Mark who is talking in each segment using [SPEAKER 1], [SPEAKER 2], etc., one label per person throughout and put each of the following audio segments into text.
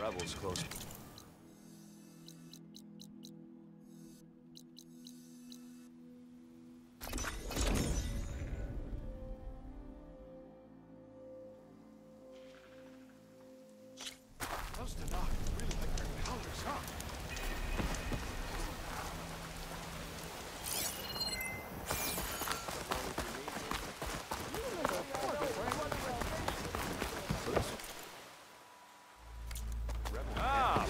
[SPEAKER 1] Rebels close.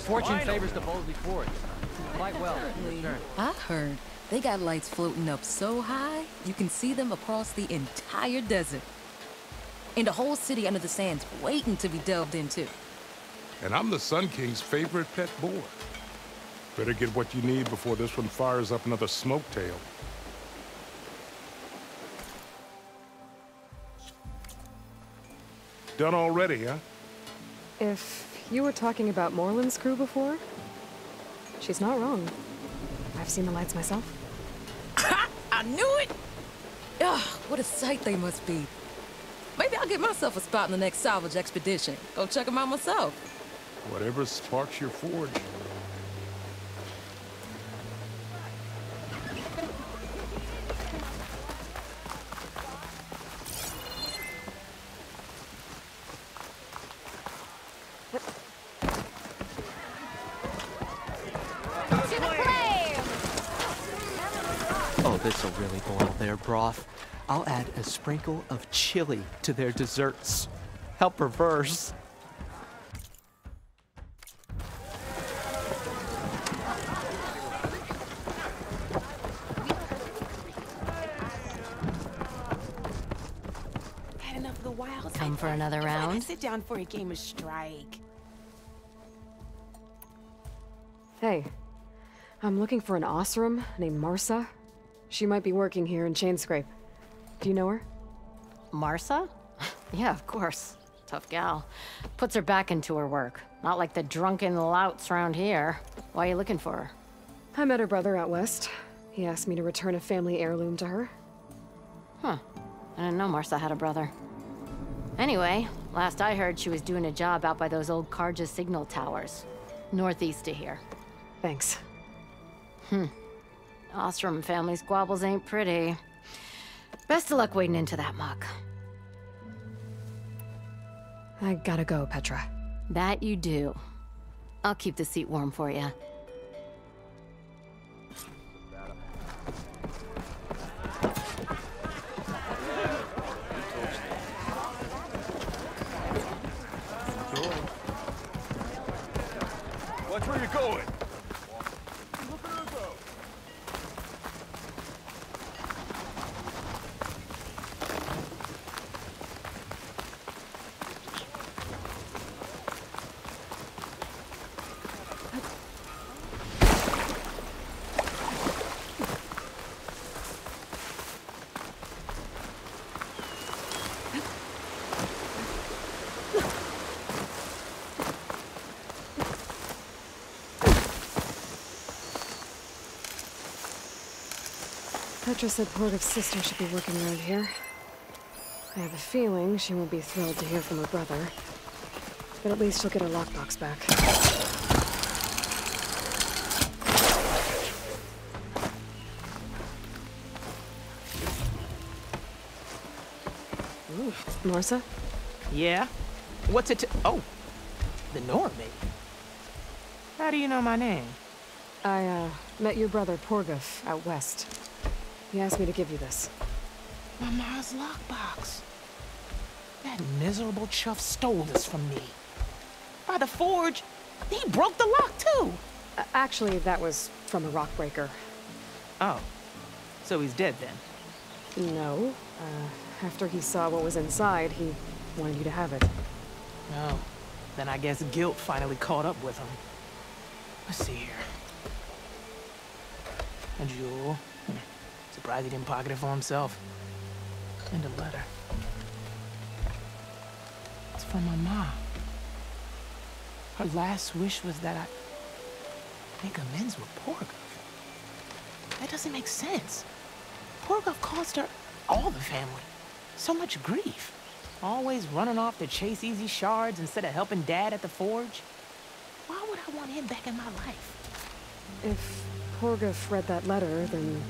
[SPEAKER 2] Fortune favors the boldly forth. Quite well.
[SPEAKER 3] I heard they got lights floating up so high, you can see them across the entire desert. And the whole city under the sands waiting to be delved into.
[SPEAKER 4] And I'm the Sun King's favorite pet boar. Better get what you need before this one fires up another smoke tail. Done already, huh?
[SPEAKER 5] If you were talking about Moreland's crew before, she's not wrong. I've seen the lights myself.
[SPEAKER 3] I knew it! Ugh, what a sight they must be. Maybe I'll get myself a spot in the next salvage expedition. Go check them out myself.
[SPEAKER 4] Whatever sparks your forge.
[SPEAKER 6] Oh, this'll really boil their broth. I'll add a sprinkle of chili to their desserts. Help reverse.
[SPEAKER 7] Had enough of the wild.
[SPEAKER 3] Come for another round?
[SPEAKER 7] Sit down for a game of strike.
[SPEAKER 5] Hey, I'm looking for an Osram named Marsa. She might be working here in Chainscrape. Do you know her?
[SPEAKER 8] Marsa? Yeah, of course. Tough gal. Puts her back into her work. Not like the drunken louts around here. Why are you looking for her?
[SPEAKER 5] I met her brother out west. He asked me to return a family heirloom to her.
[SPEAKER 8] Huh. I didn't know Marsa had a brother. Anyway, last I heard she was doing a job out by those old Karja signal towers. Northeast of here.
[SPEAKER 5] Thanks.
[SPEAKER 8] Ostrom family squabbles ain't pretty. Best of luck wading into that muck.
[SPEAKER 5] I gotta go, Petra.
[SPEAKER 8] That you do. I'll keep the seat warm for you.
[SPEAKER 1] Watch where you're going.
[SPEAKER 5] Petra said Porgov's sister should be working around here. I have a feeling she won't be thrilled to hear from her brother. But at least she'll get her lockbox back. Ooh, Marsa?
[SPEAKER 7] Yeah? What's it to— oh, the Norman. How do you know my name?
[SPEAKER 5] I, met your brother Porgov out west. He asked me to give you this.
[SPEAKER 7] My ma's lockbox. That miserable chuff stole this from me. By the forge, he broke the lock too.
[SPEAKER 5] Actually, that was from a rock breaker.
[SPEAKER 7] Oh, so he's dead then?
[SPEAKER 5] No. After he saw what was inside, he wanted you to have it.
[SPEAKER 7] Oh, then I guess guilt finally caught up with him. Let's see here. A jewel. Surprised he didn't pocket it for himself. And a letter. It's from my mom. Her last wish was that I make amends with Porgov. That doesn't make sense. Porgov caused her, all the family, so much grief. Always running off to chase easy shards instead of helping Dad at the forge. Why would I want him back in my life?
[SPEAKER 5] If Porgov read that letter, then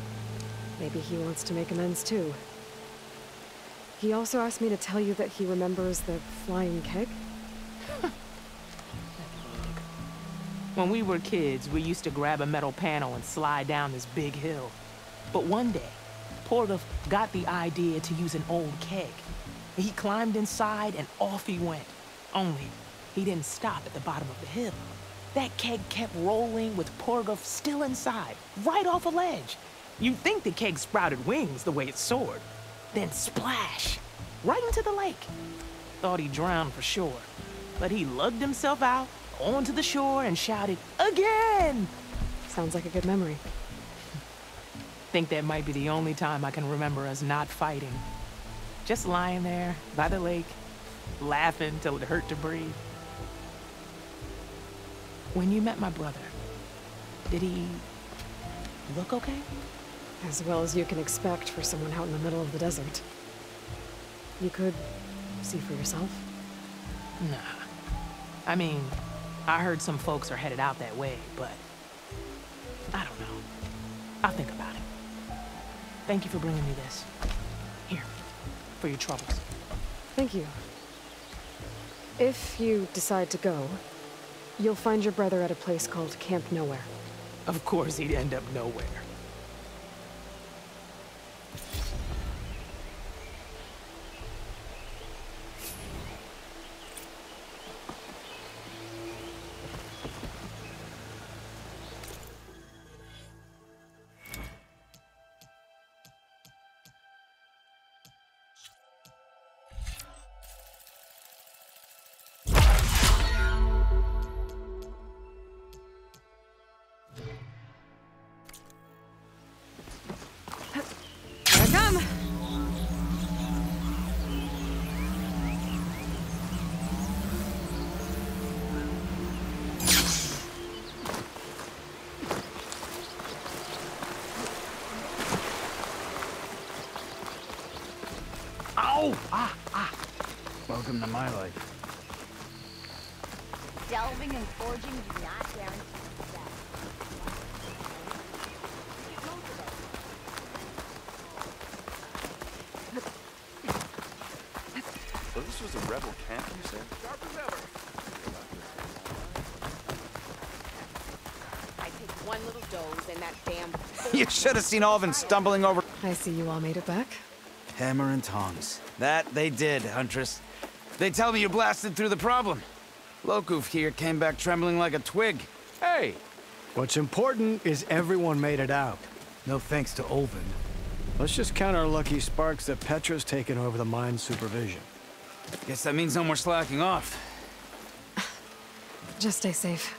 [SPEAKER 5] maybe he wants to make amends too. He also asked me to tell you that he remembers the flying keg.
[SPEAKER 7] When we were kids, we used to grab a metal panel and slide down this big hill. But one day, Porgov got the idea to use an old keg. He climbed inside and off he went. Only, he didn't stop at the bottom of the hill. That keg kept rolling with Porgov still inside, right off a ledge. You'd think the keg sprouted wings the way it soared. Then splash, right into the lake. Thought he drowned for sure, but he lugged himself out onto the shore and shouted, "Again!"
[SPEAKER 5] Sounds like a good memory.
[SPEAKER 7] Think that might be the only time I can remember us not fighting. Just lying there by the lake, laughing till it hurt to breathe. When you met my brother, did he look okay?
[SPEAKER 5] As well as you can expect for someone out in the middle of the desert. You could see for yourself.
[SPEAKER 7] Nah. I mean, I heard some folks are headed out that way, but I don't know. I'll think about it. Thank you for bringing me this. Here, for your troubles.
[SPEAKER 5] Thank you. If you decide to go, you'll find your brother at a place called Camp Nowhere.
[SPEAKER 7] Of course he'd end up nowhere.
[SPEAKER 5] Here I come!
[SPEAKER 1] Ow! Welcome to my life.
[SPEAKER 9] Delving and forging do not guarantee success.
[SPEAKER 10] So this was a rebel camp, you said?
[SPEAKER 9] I take one little dose and that damn...
[SPEAKER 1] You should have seen Alvin stumbling over.
[SPEAKER 5] I see you all made it back.
[SPEAKER 1] Hammer and tongs. That they did, Huntress. They tell me you blasted through the problem. Lokuf here came back trembling like a twig.
[SPEAKER 10] Hey!
[SPEAKER 11] What's important is everyone made it out. No thanks to Olvin. Let's just count our lucky sparks that Petra's taken over the mine's supervision.
[SPEAKER 1] Guess that means no more slacking off.
[SPEAKER 5] Just stay safe.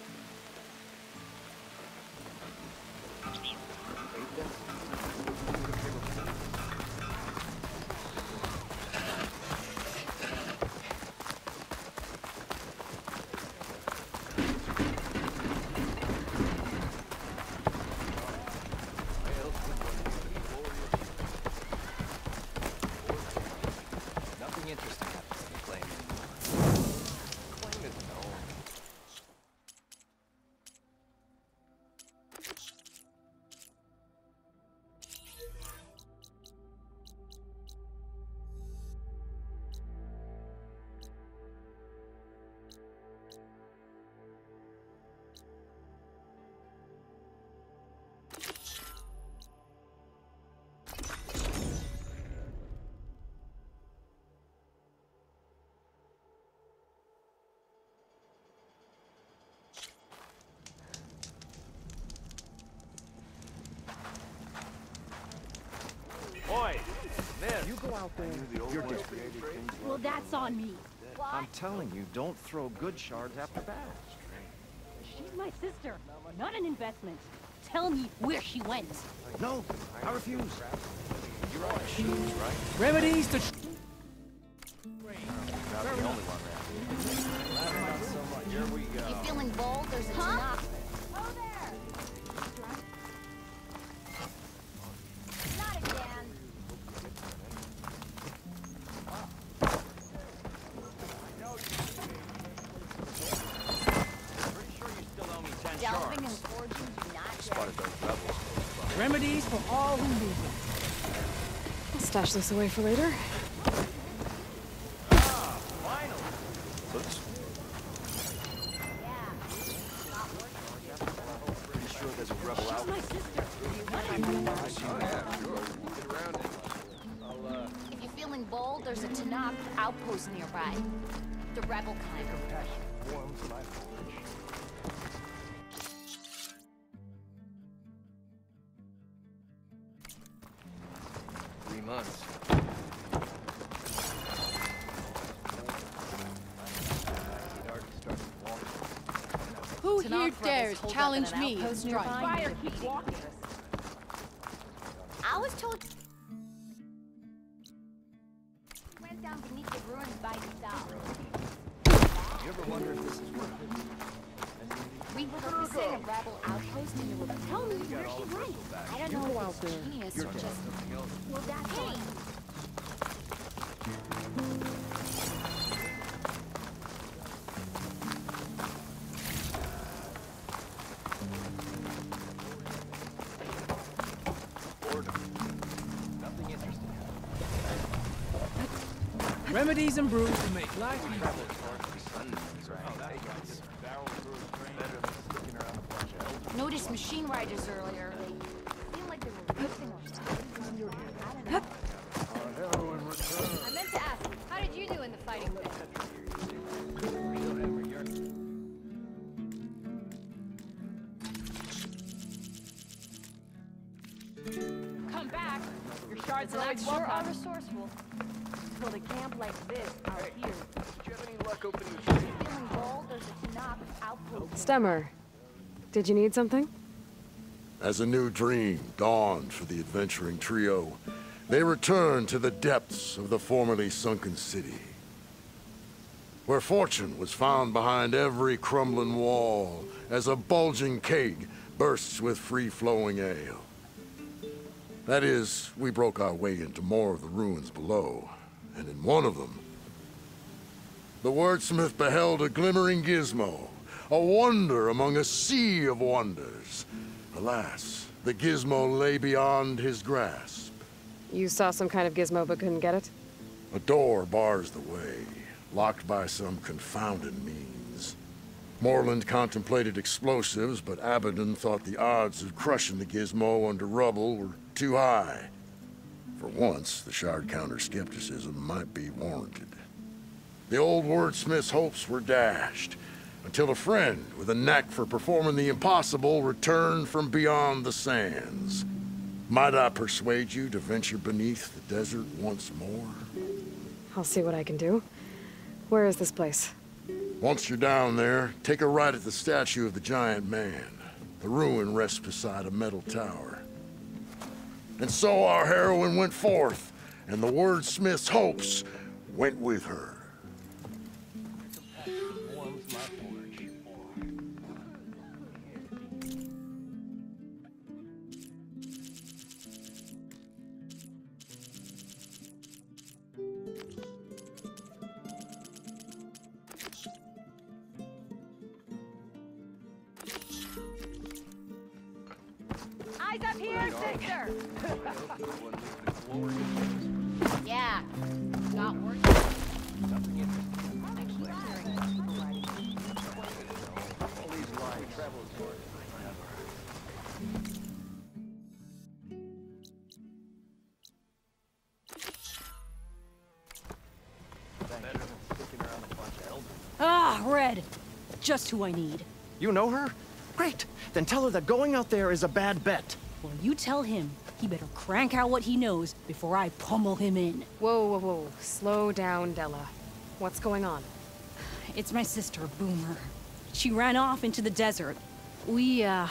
[SPEAKER 2] Nothing interesting happens to the claim anymore. Claim is known.
[SPEAKER 10] Oi! Man,
[SPEAKER 2] You go out there, you're dead.
[SPEAKER 9] Well, that's on me.
[SPEAKER 2] I'm telling you, don't throw good shards after bad.
[SPEAKER 9] She's my sister, not an investment. Tell me where she went.
[SPEAKER 2] No, I refuse. You're right.
[SPEAKER 7] Remedies to...
[SPEAKER 10] not the only one around.
[SPEAKER 2] Not so much. Here we go.
[SPEAKER 9] You feeling bold? There's a huh? Oh, there! Not again.
[SPEAKER 12] Remedies for all who need them.
[SPEAKER 5] I'll stash this away for later.
[SPEAKER 10] Oops. Pretty sure there's a rebel out.
[SPEAKER 8] If you're feeling bold, there's a Tanakh outpost nearby. The rebel kind.
[SPEAKER 2] Warms my flesh. 3 months.
[SPEAKER 13] Who here dares challenge me in strife?
[SPEAKER 9] Fire, keep walking.
[SPEAKER 8] I was told. Went down beneath the ruins by himself.
[SPEAKER 2] You ever wonder if this is worth it?
[SPEAKER 8] We were visiting a rebel outpost and it was. Tell me where she went. I don't know if it's genius or just. Well, that's hey.
[SPEAKER 2] Nothing interesting.
[SPEAKER 12] Remedies and brews to make life easier.
[SPEAKER 8] Noticed machine riders earlier. They seemed like they were racing or something. I don't know. I meant to ask, how did you do in the fighting pit?
[SPEAKER 9] Come back. Your shards are
[SPEAKER 8] Sure are resourceful.
[SPEAKER 9] Build a camp like this out here.
[SPEAKER 2] Did you have any luck opening the tree?
[SPEAKER 8] Feeling bold, there's a Tanakh outpost.
[SPEAKER 5] Stemmer, did you need something?
[SPEAKER 14] As a new dream dawned for the adventuring trio, they returned to the depths of the formerly sunken city, where fortune was found behind every crumbling wall as a bulging keg bursts with free-flowing ale. That is, we broke our way into more of the ruins below, and in one of them, the wordsmith beheld a glimmering gizmo, a wonder among a sea of wonders. Alas, the gizmo lay beyond his grasp.
[SPEAKER 5] You saw some kind of gizmo but couldn't get it?
[SPEAKER 14] A door bars the way, locked by some confounded means. Moreland contemplated explosives, but Abaddon thought the odds of crushing the gizmo under rubble were too high. For once, the shard counter skepticism might be warranted. The old wordsmith's hopes were dashed, until a friend with a knack for performing the impossible returned from beyond the sands. Might I persuade you to venture beneath the desert once more?
[SPEAKER 5] I'll see what I can do. Where is this place?
[SPEAKER 14] Once you're down there, take a right at the statue of the giant man. The ruin rests beside a metal tower. And so our heroine went forth, and the wordsmith's hopes went with her.
[SPEAKER 2] Warms my forge.
[SPEAKER 9] Eyes up here, sister!
[SPEAKER 8] Yeah, not working.
[SPEAKER 2] Nothing interesting.
[SPEAKER 8] I keep hearing people riding.
[SPEAKER 2] All these lines travel as far as better than sticking around a bunch of elders.
[SPEAKER 9] Ah, Red. Just who I need.
[SPEAKER 6] You know her? Great. Then tell her that going out there is a bad bet.
[SPEAKER 9] Well, you tell him he better crank out what he knows before I pummel him in.
[SPEAKER 5] Whoa, whoa, whoa. Slow down, Della. What's going on?
[SPEAKER 9] It's my sister, Boomer. She ran off into the desert. We had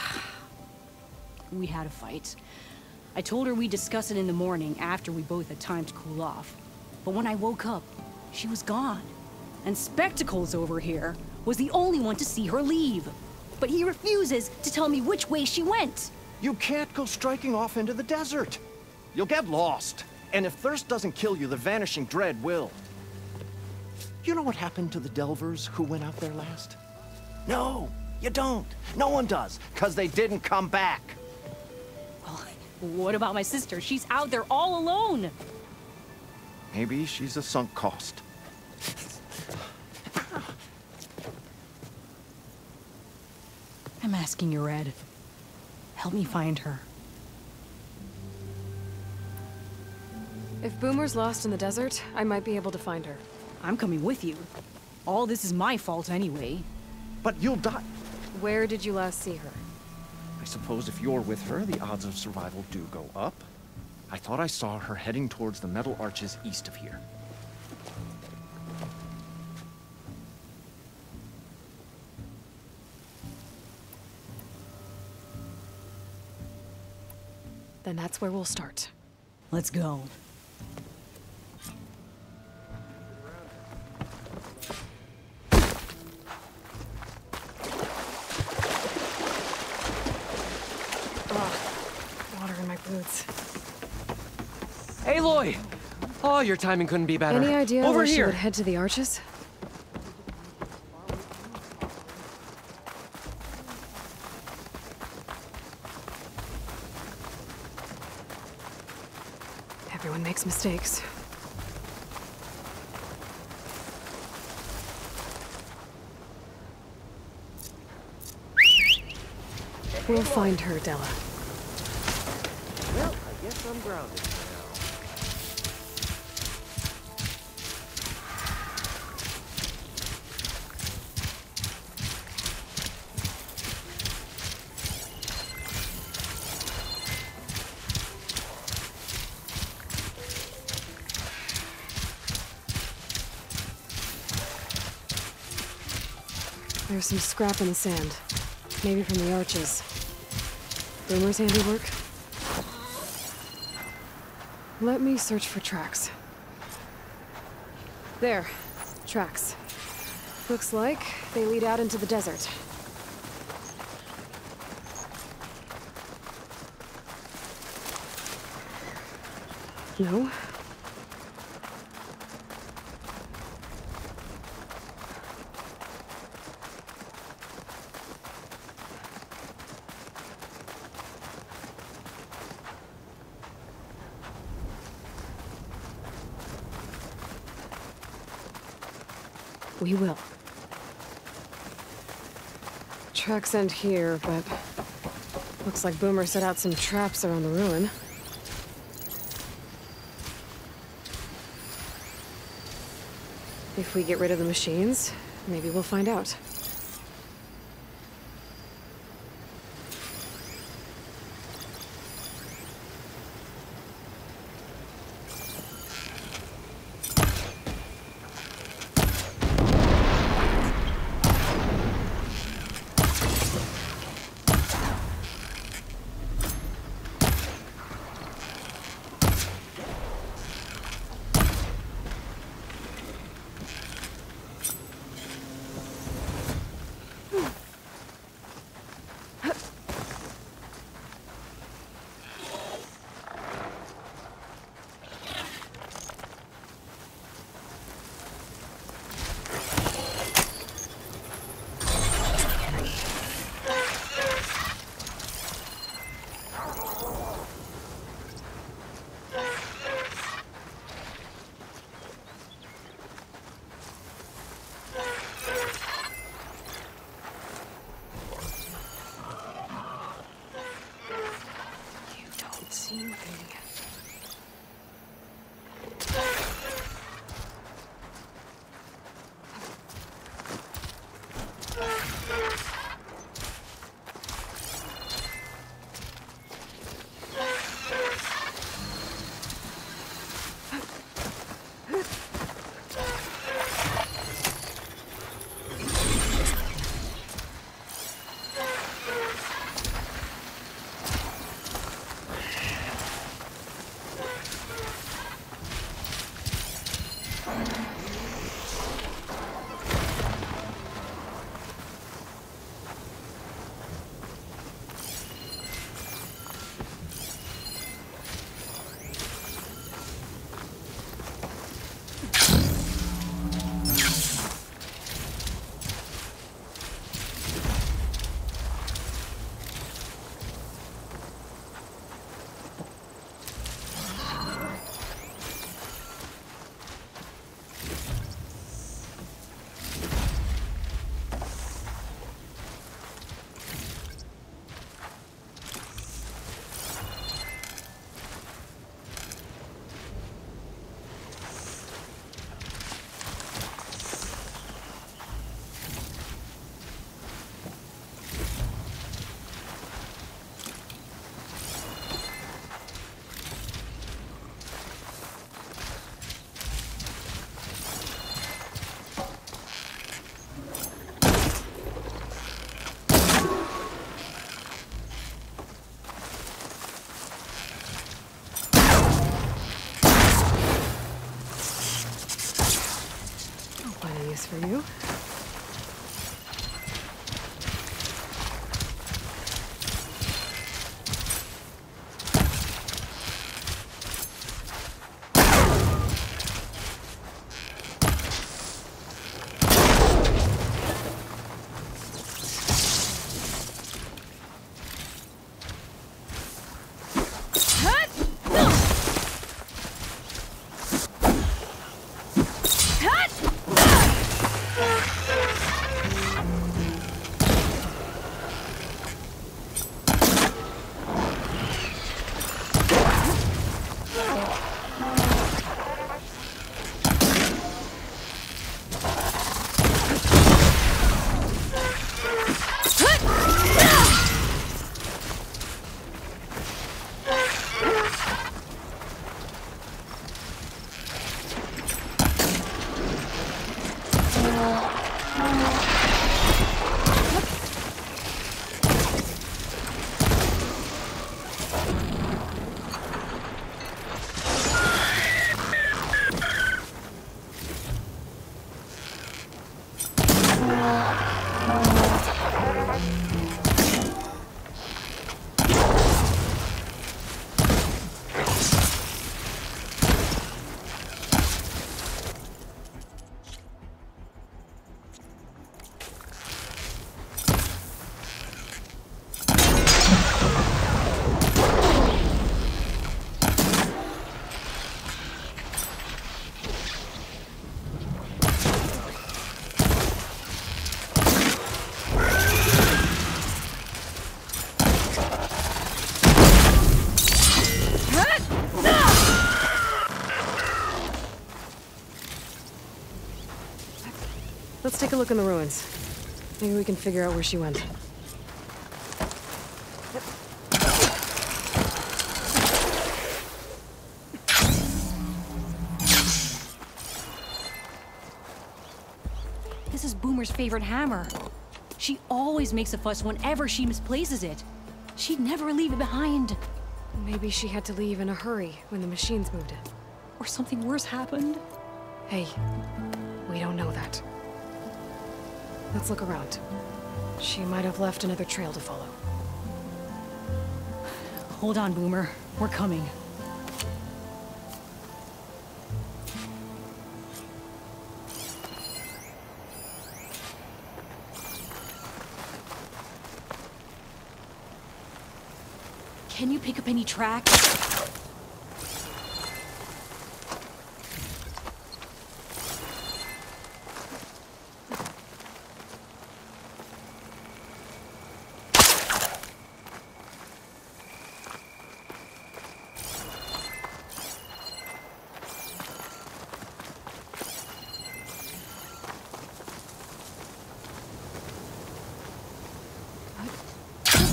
[SPEAKER 9] a fight. I told her we'd discuss it in the morning after we both had time to cool off. But when I woke up, she was gone. And Spectacles over here was the only one to see her leave. But he refuses to tell me which way she went.
[SPEAKER 6] You can't go striking off into the desert. You'll get lost. And if thirst doesn't kill you, the vanishing dread will. You know what happened to the Delvers who went out there last? No, you don't. No one does, because they didn't come back.
[SPEAKER 9] Well, What about my sister? She's out there all alone.
[SPEAKER 6] Maybe she's a sunk cost.
[SPEAKER 9] I'm asking you, Red. Help me find her.
[SPEAKER 5] If Boomer's lost in the desert, I might be able to find her.
[SPEAKER 9] I'm coming with you. All this is my fault anyway.
[SPEAKER 6] But you'll die.
[SPEAKER 5] Where did you last see her?
[SPEAKER 6] I suppose if you're with her, the odds of survival do go up. I thought I saw her heading towards the metal arches east of here.
[SPEAKER 5] Then that's where we'll start.
[SPEAKER 9] Let's go.
[SPEAKER 5] Water in my boots.
[SPEAKER 2] Aloy! Oh, your timing couldn't be better.
[SPEAKER 5] Any idea
[SPEAKER 2] Over
[SPEAKER 5] where she
[SPEAKER 2] here.
[SPEAKER 5] would head to the arches? Everyone makes mistakes. We'll find her, Della.
[SPEAKER 10] Well, I guess I'm grounded for now.
[SPEAKER 5] There's some scrap in the sand. Maybe from the arches. Boomer's handiwork? Let me search for tracks. There. Tracks. Looks like they lead out into the desert. No? We will. Tracks end here, but looks like Boomer set out some traps around the ruin. If we get rid of the machines, maybe we'll find out. Let's take a look in the ruins. Maybe we can figure out where she went.
[SPEAKER 9] This is Boomer's favorite hammer. She always makes a fuss whenever she misplaces it. She'd never leave it behind.
[SPEAKER 5] Maybe she had to leave in a hurry when the machines moved it.
[SPEAKER 9] Or something worse happened.
[SPEAKER 5] Hey, we don't know that. Let's look around. She might have left another trail to follow.
[SPEAKER 9] Hold on, Boomer. We're coming. Can you pick up any tracks?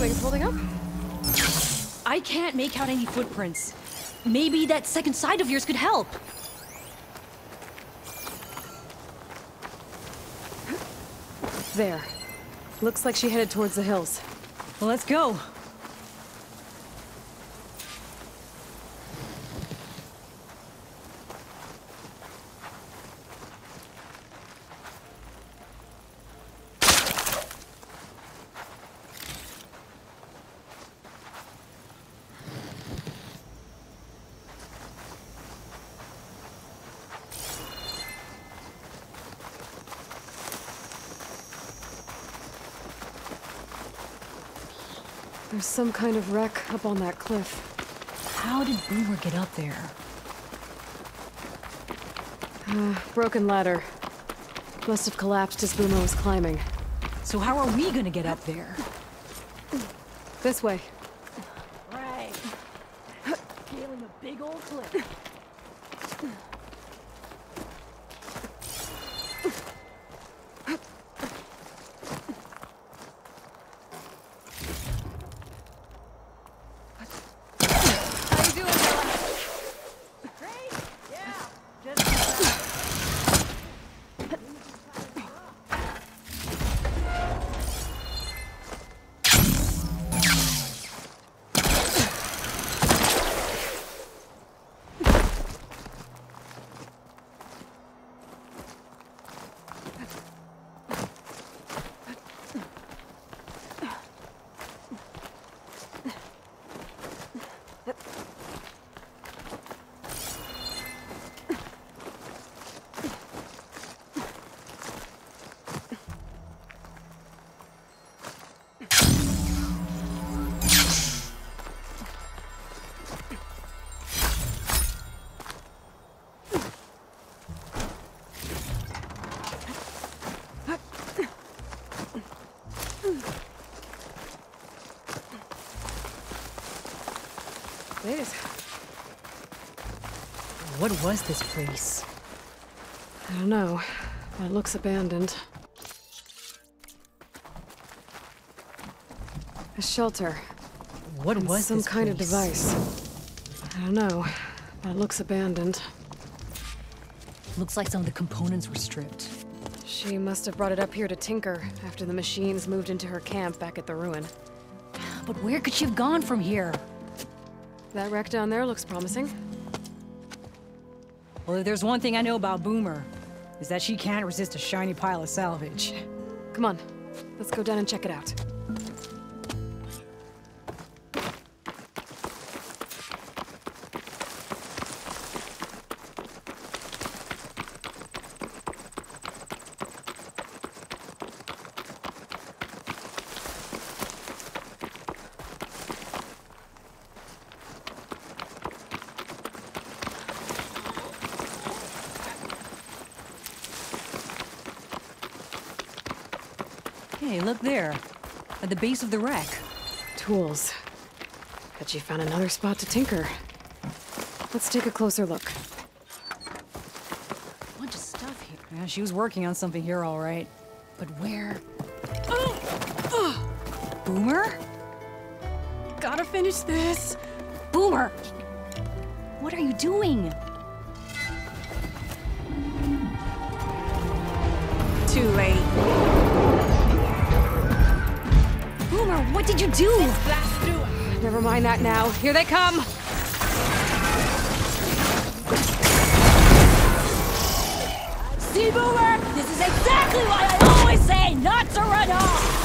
[SPEAKER 5] Things holding up?
[SPEAKER 9] I can't make out any footprints. Maybe that second side of yours could help.
[SPEAKER 5] There. Looks like she headed towards the hills.
[SPEAKER 9] Well, let's go.
[SPEAKER 5] There's some kind of wreck up on that cliff.
[SPEAKER 9] How did Boomer get up there?
[SPEAKER 5] Broken ladder. Must have collapsed as Boomer was climbing.
[SPEAKER 9] So how are we gonna get up there?
[SPEAKER 5] This way.
[SPEAKER 9] Right. Scaling a big old cliff. What was this place?
[SPEAKER 5] I don't know, but it looks abandoned. A shelter.
[SPEAKER 9] What
[SPEAKER 5] and
[SPEAKER 9] was
[SPEAKER 5] some
[SPEAKER 9] this
[SPEAKER 5] kind of
[SPEAKER 9] place?
[SPEAKER 5] device. I don't know, but it looks abandoned.
[SPEAKER 9] Looks like some of the components were stripped.
[SPEAKER 5] She must have brought it up here to tinker after the machines moved into her camp back at the ruin.
[SPEAKER 9] But where could she have gone from here?
[SPEAKER 5] That wreck down there looks promising.
[SPEAKER 9] Well, if there's one thing I know about Boomer, is that she can't resist a shiny pile of salvage.
[SPEAKER 5] Come on, let's go down and check it out.
[SPEAKER 9] Hey, look there. At the base of the wreck.
[SPEAKER 5] Tools. Bet she found another spot to tinker. Let's take a closer look.
[SPEAKER 9] Bunch of stuff here. Yeah, she was working on something here, all right. But where? Boomer?
[SPEAKER 5] Gotta finish this.
[SPEAKER 9] Boomer! What are you doing?
[SPEAKER 13] Too late.
[SPEAKER 9] Boomer, what did you do?
[SPEAKER 13] Let's blast through it.
[SPEAKER 5] Never mind that now. Here they come!
[SPEAKER 9] See, Boomer? This is exactly why I always say not to run off!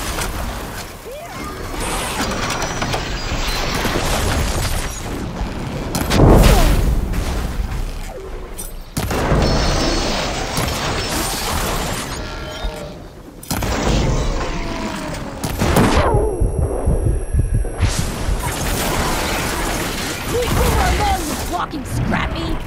[SPEAKER 9] Walking scrappy.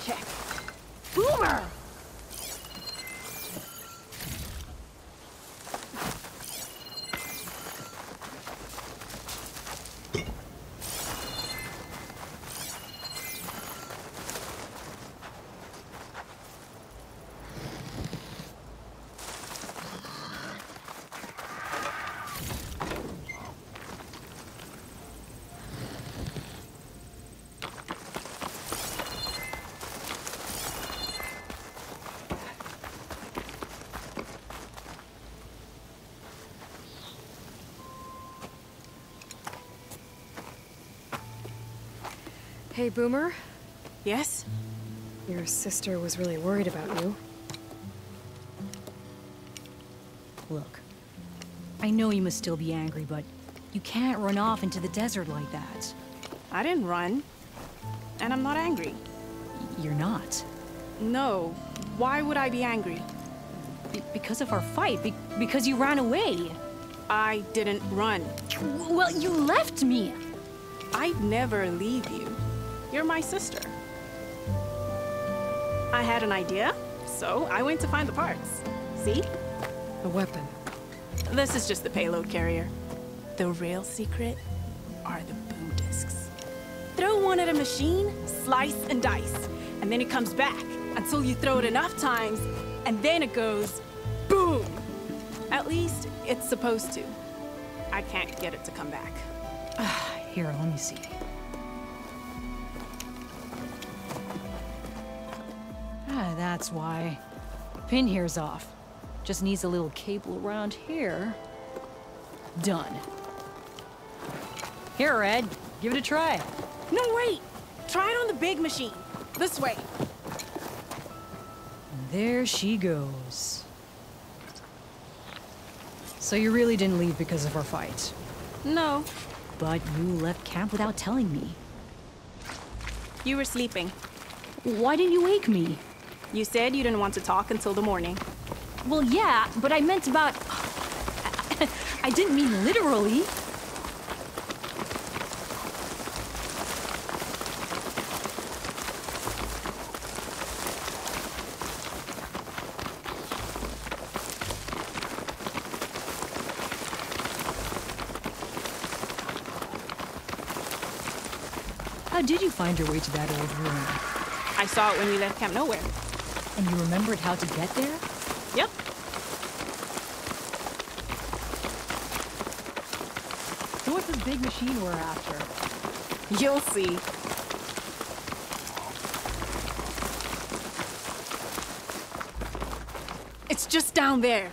[SPEAKER 13] Check.
[SPEAKER 9] Boomer!
[SPEAKER 5] Hey, Boomer.
[SPEAKER 13] Yes?
[SPEAKER 5] Your sister was really worried about you.
[SPEAKER 9] Look, I know you must still be angry, but you can't run off into the desert like that.
[SPEAKER 13] I didn't run. And I'm not angry.
[SPEAKER 9] You're not?
[SPEAKER 13] No. Why would I be angry?
[SPEAKER 9] Because of our fight. Because you ran away.
[SPEAKER 13] I didn't run.
[SPEAKER 9] Well, you left me.
[SPEAKER 13] I'd never leave you. You're my sister. I had an idea, so I went to find the parts. See?
[SPEAKER 5] A weapon.
[SPEAKER 13] This is just the payload carrier. The real secret are the boom discs. Throw one at a machine, slice and dice, and then it comes back until you throw it enough times, and then it goes boom. at least, it's supposed to. I can't get it to come back.
[SPEAKER 9] Here, let me see. That's why. Pin here's off. Just needs a little cable around here. Done. Here, Red. Give it a try.
[SPEAKER 13] No, wait! Try it on the big machine. This way.
[SPEAKER 9] There she goes. So you really didn't leave because of our fight?
[SPEAKER 13] No.
[SPEAKER 9] But you left camp without telling me.
[SPEAKER 13] You were sleeping.
[SPEAKER 9] Why didn't you wake me?
[SPEAKER 13] You said you didn't want to talk until the morning.
[SPEAKER 9] Well, yeah, but I meant about... I didn't mean literally. How did you find your way to that old room?
[SPEAKER 13] I saw it when we left Camp Nowhere.
[SPEAKER 9] And you remembered how to get there?
[SPEAKER 13] Yep.
[SPEAKER 9] So what's this big machine we're after?
[SPEAKER 13] You'll see. It's just down there.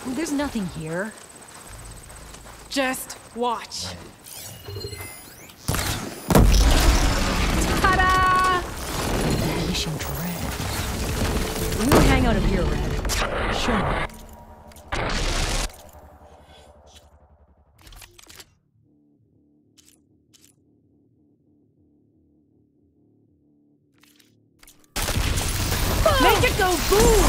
[SPEAKER 9] There's nothing here.
[SPEAKER 13] Just watch. Ta-da!
[SPEAKER 9] Vanishing dread. We'll hang out up here, Red. Show me.
[SPEAKER 13] Make it go boom!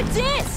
[SPEAKER 9] with this!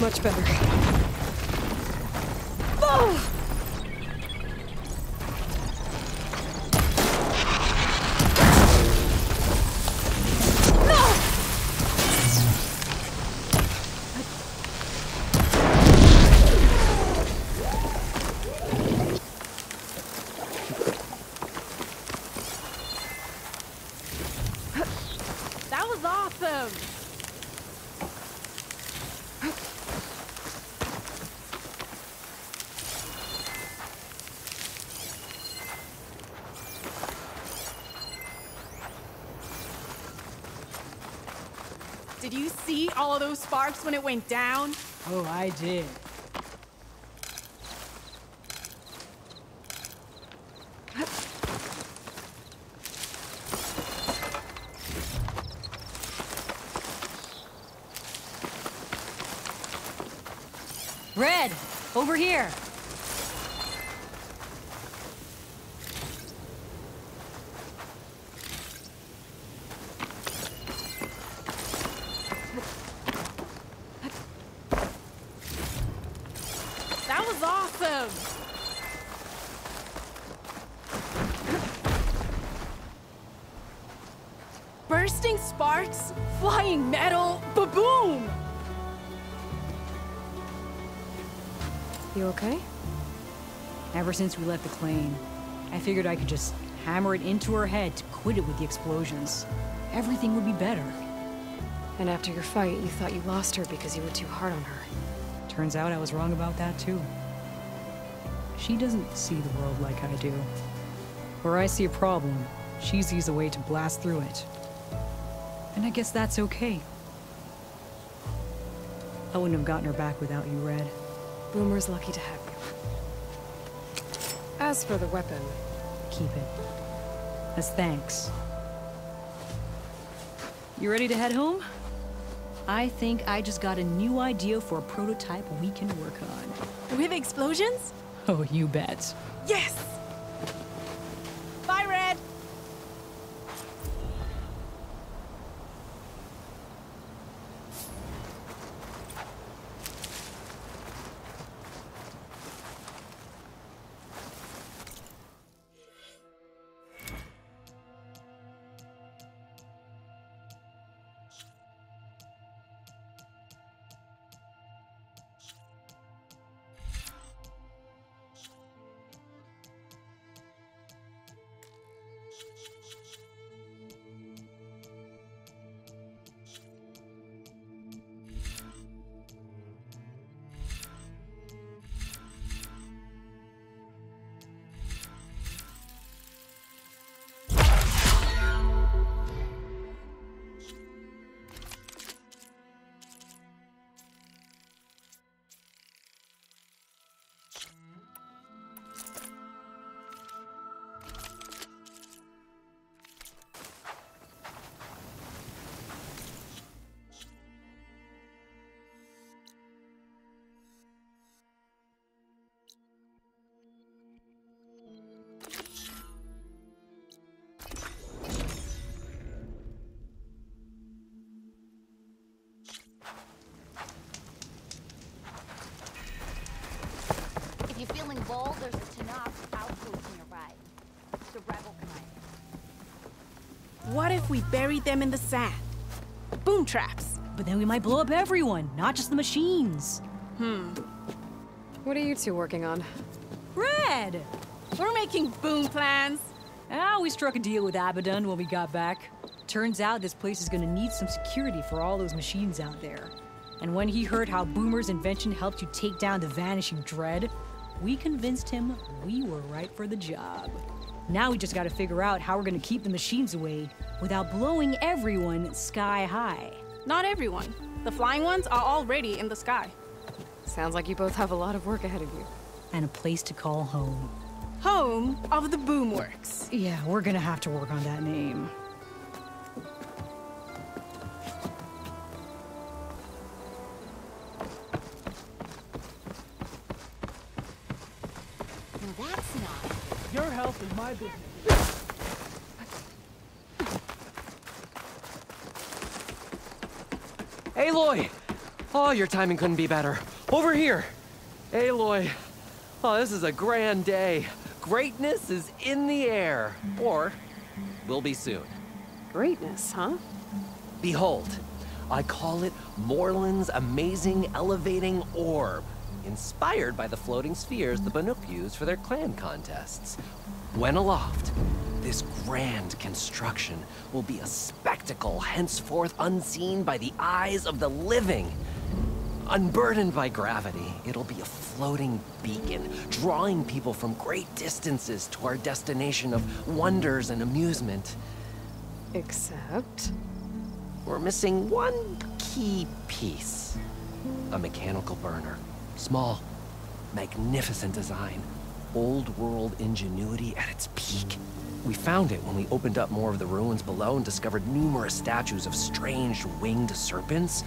[SPEAKER 5] Much better.
[SPEAKER 13] That was awesome! Did you see all of those sparks when it went down?
[SPEAKER 9] Oh, I did. Red, over here.
[SPEAKER 13] That was awesome! Bursting sparks, flying metal, ba-boom!
[SPEAKER 5] You okay?
[SPEAKER 9] Ever since we left the claim, I figured I could just hammer it into her head to quit it with the explosions. Everything would be better.
[SPEAKER 5] And after your fight, you thought you lost her because you were too hard on her.
[SPEAKER 9] Turns out I was wrong about that too. She doesn't see the world like I do. Where I see a problem, she sees a way to blast through it. And I guess that's okay. I wouldn't have gotten her back without you, Red.
[SPEAKER 5] Boomer's lucky to have you. As for the weapon...
[SPEAKER 9] Keep it. As thanks. You ready to head home? I think I just got a new idea for a prototype we can work on.
[SPEAKER 13] With explosions?
[SPEAKER 9] Oh, you bet.
[SPEAKER 13] Yes! Bye, Red!
[SPEAKER 8] If you're feeling bold, there's a Tanakh outpost nearby. It's a rebel kind.
[SPEAKER 13] What if we buried them in the sand? Boom traps.
[SPEAKER 9] But then we might blow up everyone, not just the machines.
[SPEAKER 5] What are you two working on?
[SPEAKER 9] Red!
[SPEAKER 13] We're making boom plans.
[SPEAKER 9] We struck a deal with Abaddon when we got back. Turns out this place is gonna need some security for all those machines out there. And when he heard how Boomer's invention helped you take down the vanishing dread, we convinced him we were right for the job. Now we just gotta figure out how we're gonna keep the machines away without blowing everyone sky high.
[SPEAKER 13] Not everyone. The flying ones are already in the sky.
[SPEAKER 5] Sounds like you both have a lot of work ahead of you.
[SPEAKER 9] And a place to call home.
[SPEAKER 13] Home of the Boomworks.
[SPEAKER 9] Yeah, we're gonna have to work on that name.
[SPEAKER 8] Now that's not.
[SPEAKER 7] Your health is my business.
[SPEAKER 10] Aloy! Oh, your timing couldn't be better. Over here! Aloy! Oh, this is a grand day. Greatness is in the air. Or, will be soon.
[SPEAKER 5] Greatness, huh?
[SPEAKER 10] Behold, I call it Morland's amazing elevating orb, inspired by the floating spheres the Banuk use for their clan contests. When aloft, this grand construction will be a spectacle henceforth unseen by the eyes of the living. Unburdened by gravity, it'll be a floating beacon, drawing people from great distances to our destination of wonders and amusement.
[SPEAKER 5] Except...
[SPEAKER 10] We're missing one key piece. A mechanical burner. Small, magnificent design. Old world ingenuity at its peak. We found it when we opened up more of the ruins below and discovered numerous statues of strange winged serpents.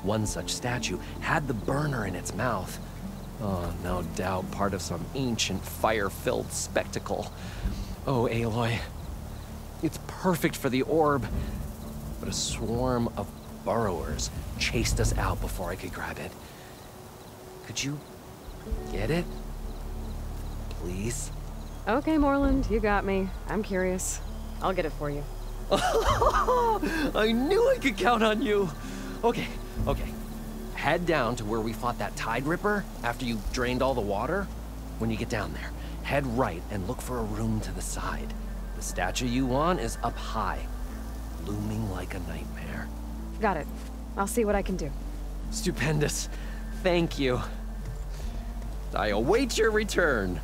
[SPEAKER 10] One such statue had the burner in its mouth. Oh, no doubt part of some ancient fire-filled spectacle. Oh, Aloy. It's perfect for the orb. But a swarm of burrowers chased us out before I could grab it. Could you get it? Please?
[SPEAKER 5] Okay, Morland, you got me. I'm curious. I'll get it for you.
[SPEAKER 10] I knew I could count on you! Okay. Head down to where we fought that Tide Ripper after you drained all the water. When you get down there, head right and look for a room to the side. The statue you want is up high, looming like a nightmare.
[SPEAKER 5] Got it. I'll see what I can do.
[SPEAKER 10] Stupendous. Thank you. I await your return.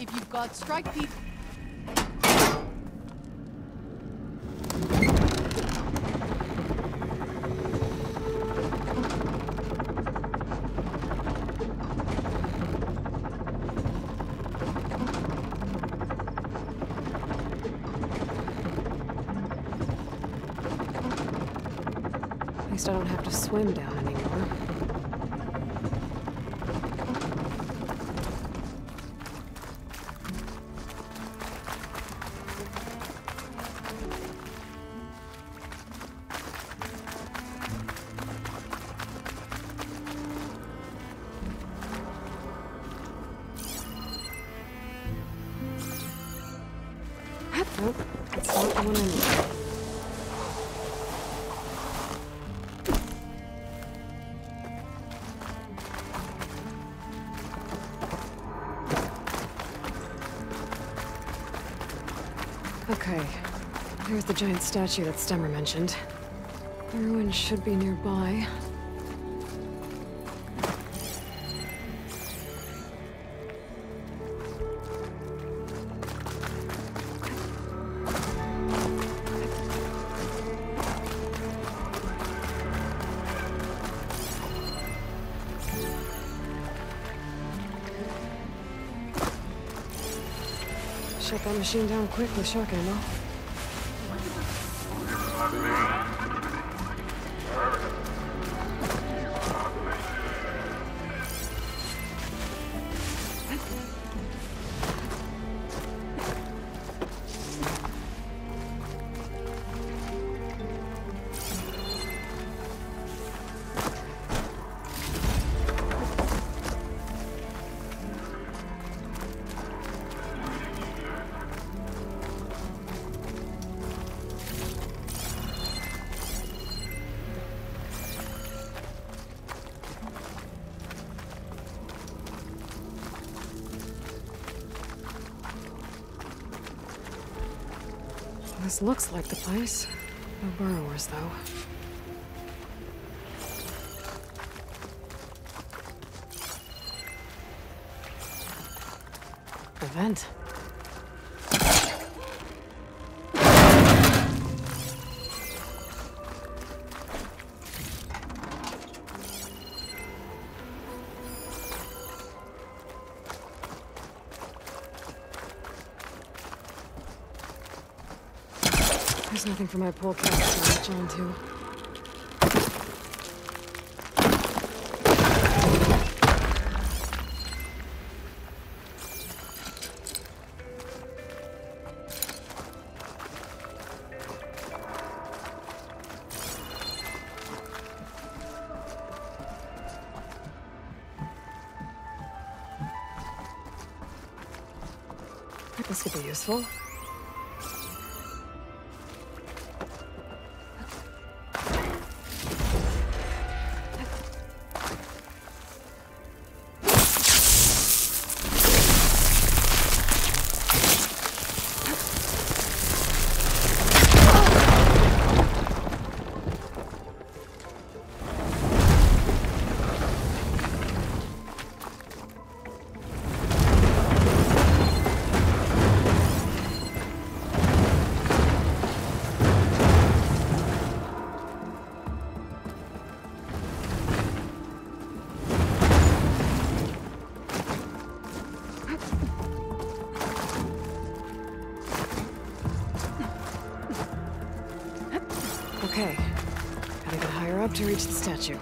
[SPEAKER 12] If you've got strike people...
[SPEAKER 5] At least I don't have to swim down anymore. Nope, that's not the one I need. Okay, here's the giant statue that Stemmer mentioned. The ruin should be nearby. Shut that machine down quick with shock ammo. This looks like the place. No burrowers, though. A vent. There's nothing for my polecat to latch onto. This could be useful. Okay, gotta get higher up to reach the statue.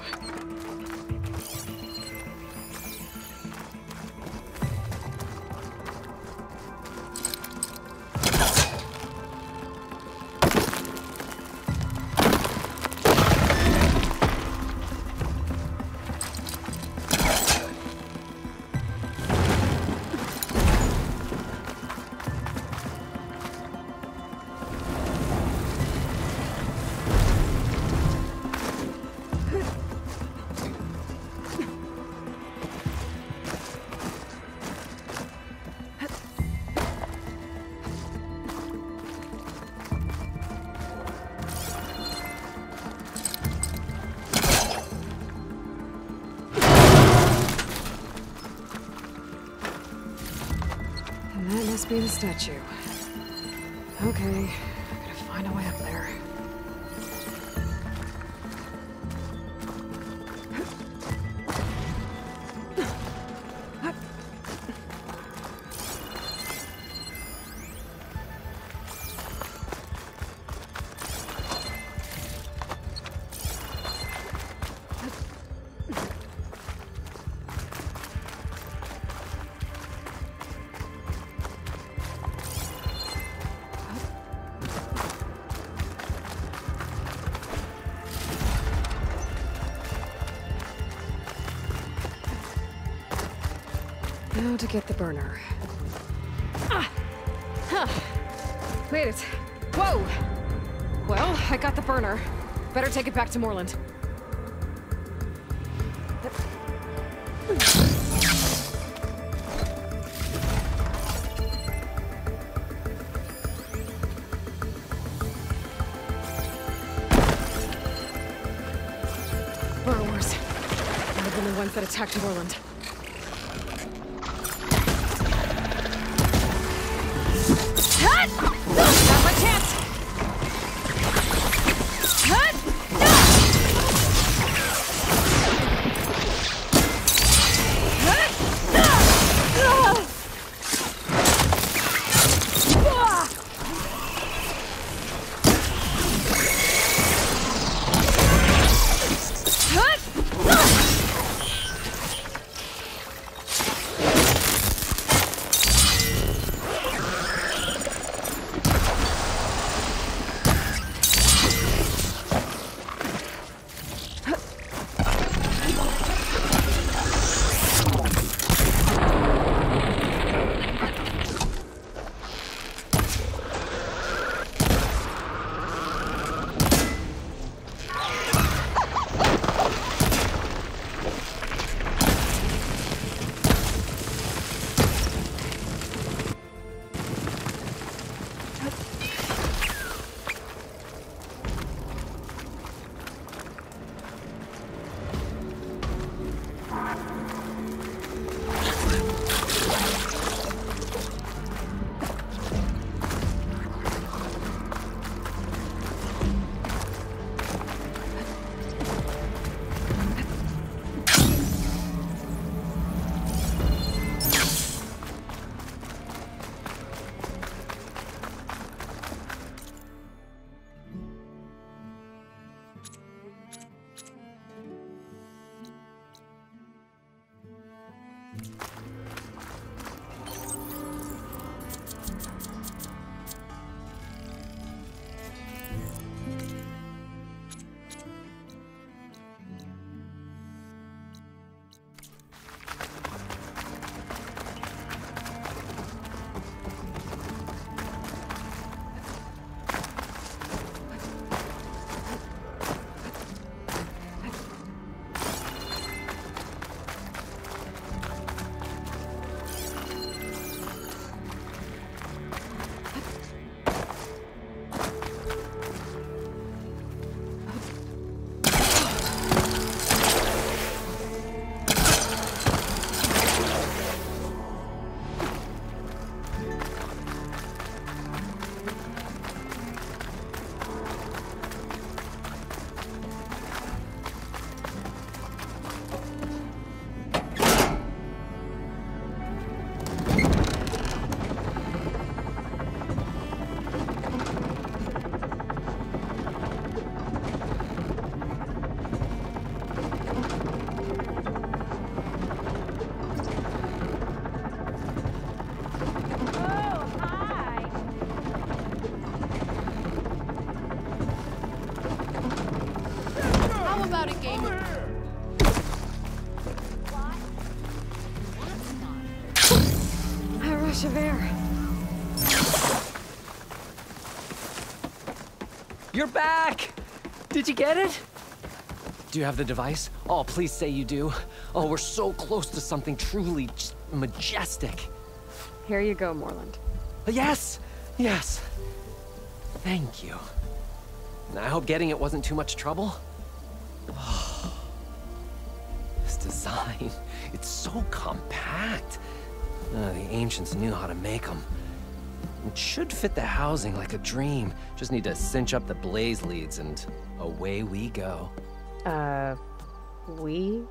[SPEAKER 5] must be the statue. Okay, I gotta find a way up there. Now to get the burner. Made it. Whoa! Well, I got the burner. Better take it back to Moreland. Burrowers. Might have been the ones that attacked Moreland. Not my chance!
[SPEAKER 10] You're back! Did you get it? Do you have the device? Oh, please say you do. Oh, we're so close to something truly just majestic.
[SPEAKER 5] Here you go, Moreland.
[SPEAKER 10] Yes! Yes! Thank you. I hope getting it wasn't too much trouble. Oh, this design, it's so compact. The ancients knew how to make them. It should fit the housing like a dream. Just need to cinch up the blaze leads and away we go.
[SPEAKER 5] We?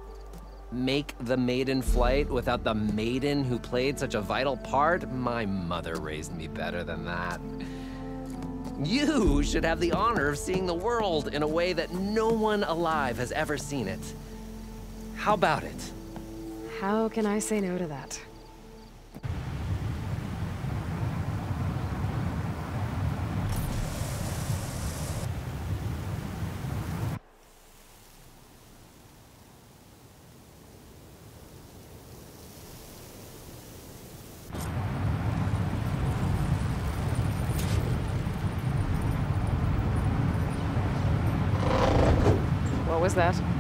[SPEAKER 10] Make the maiden flight without the maiden who played such a vital part? My mother raised me better than that. You should have the honor of seeing the world in a way that no one alive has ever seen it. How about it?
[SPEAKER 5] How can I say no to that? What was that?